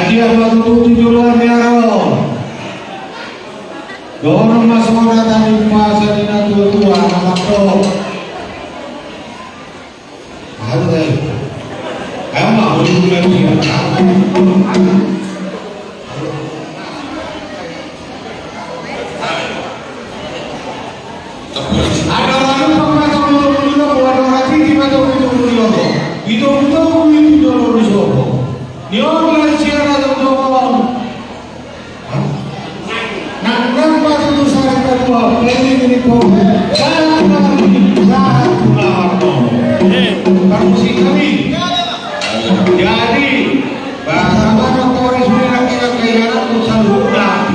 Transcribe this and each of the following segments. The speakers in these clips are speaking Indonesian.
Dia waktu tujuan yaro. Dono masora tadi masa dina tua nakapro. Ada deh. Ayo mau mulai dia. Ada orang pernah tahu buat orang tinggi macam itu dulu sobo. Dia orang siapa tahu nang pas tu saya kata ini kau kamu sih kami jadi bahasa mana Polres bilang kita kaya usaha lunak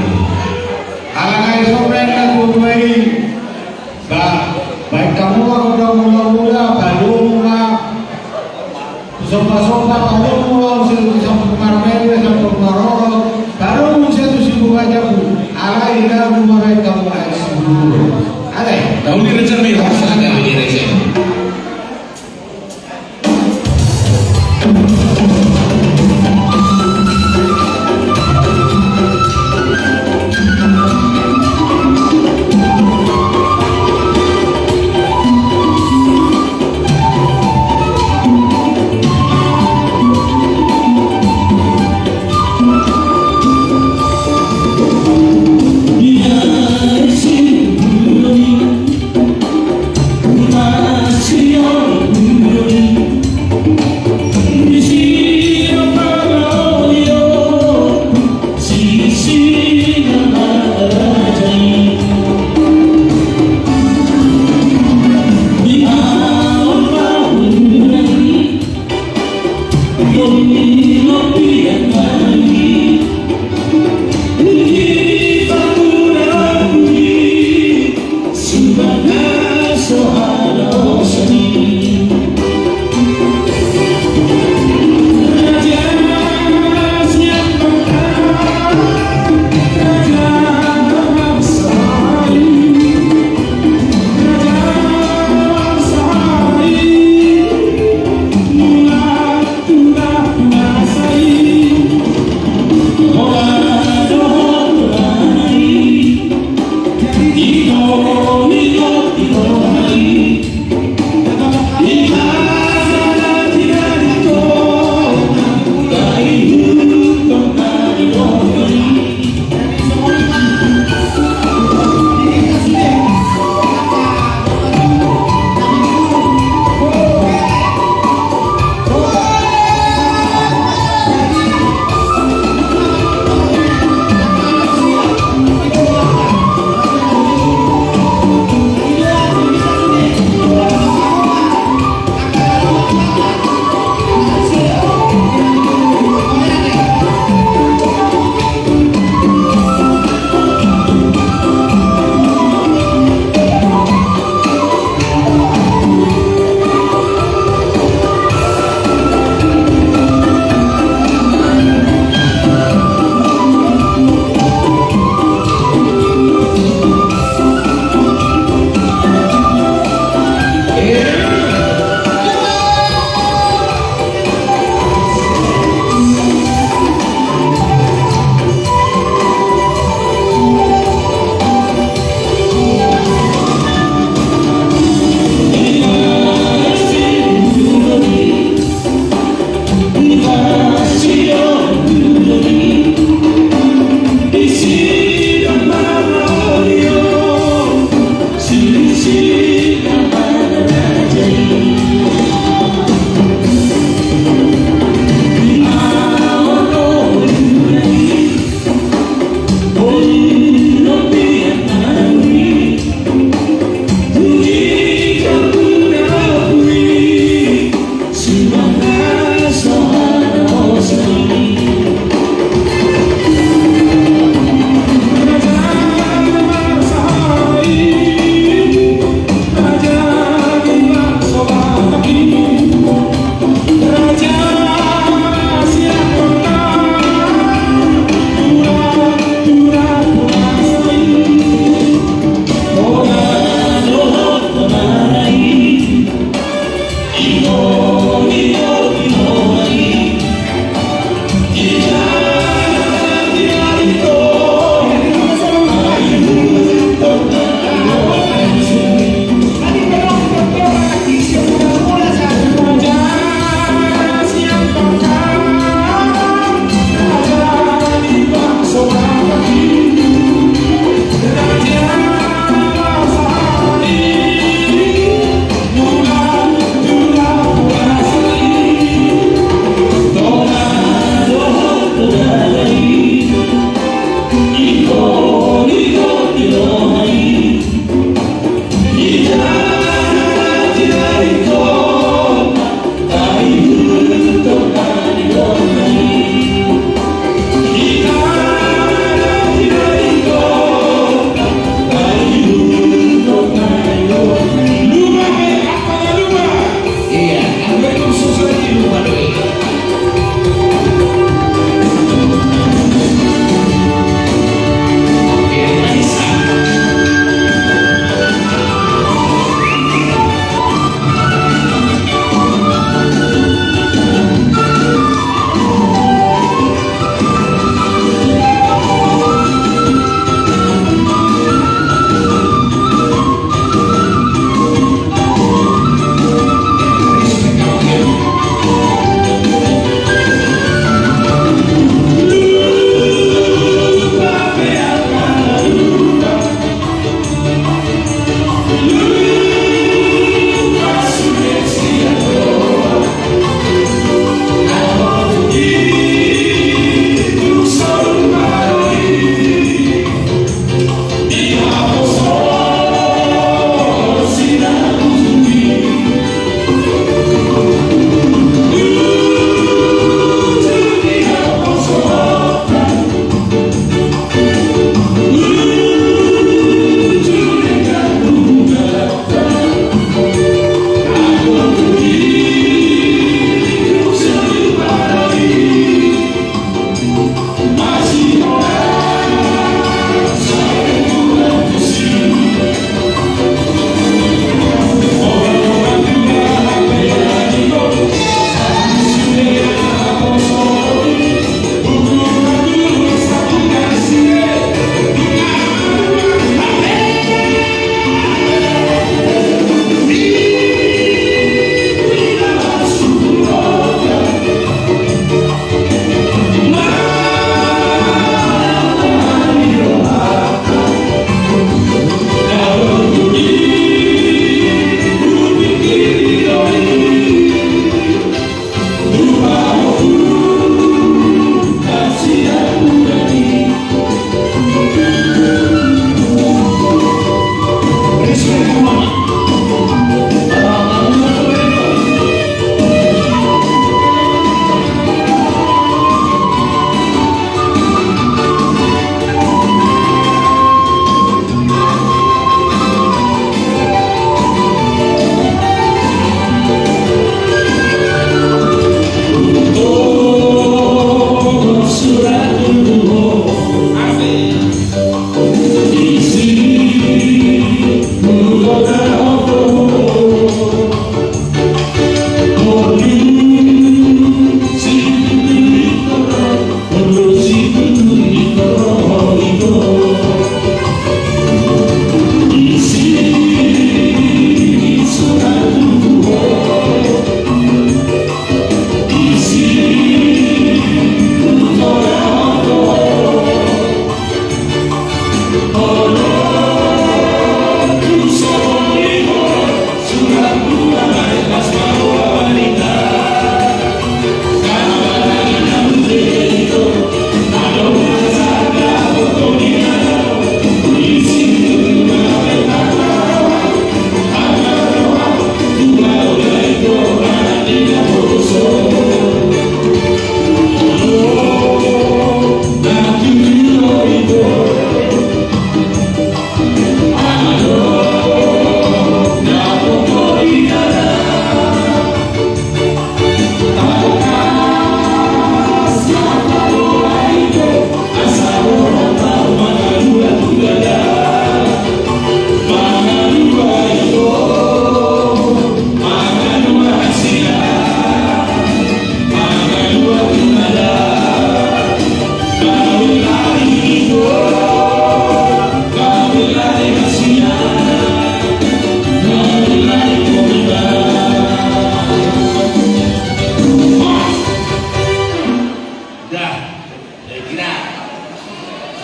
alangan sebenarnya kubai baik kamu udah mula-mula Bandung sofa-sofa Bandung sampai kemarin sampai kemarin baru saya tuh sibuk aja bu ala ina mulai kamu dulu ada tahun ini rencana harus ada ini rencana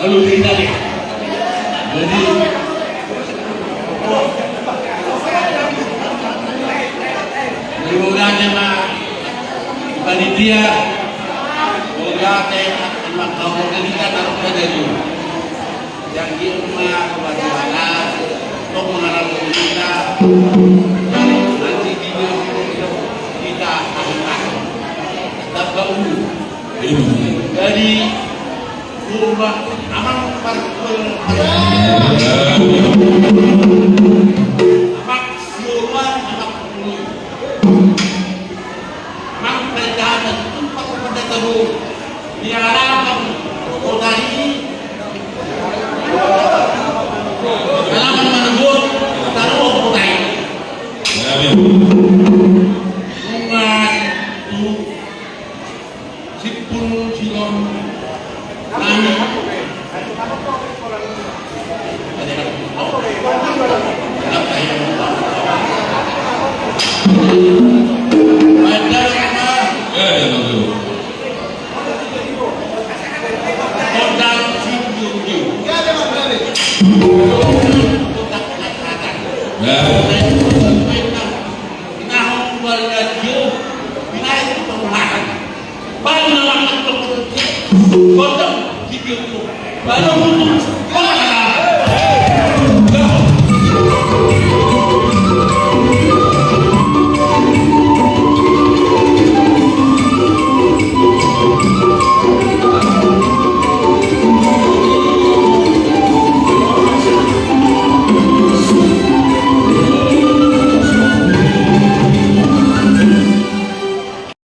Lalu kita nih. Jadi semoga mah panitia semoga emang kamu kita taruh pada dulu yang di rumah kebahagiaan untuk mengharap kita nanti kita akan tetap bahu dari rumah aman parkul amak siluman amak bulu amak perjalanan tempat pada tahu diarahkan kodari alaman menebut taruh kodari umat itu sipun silon nani Baru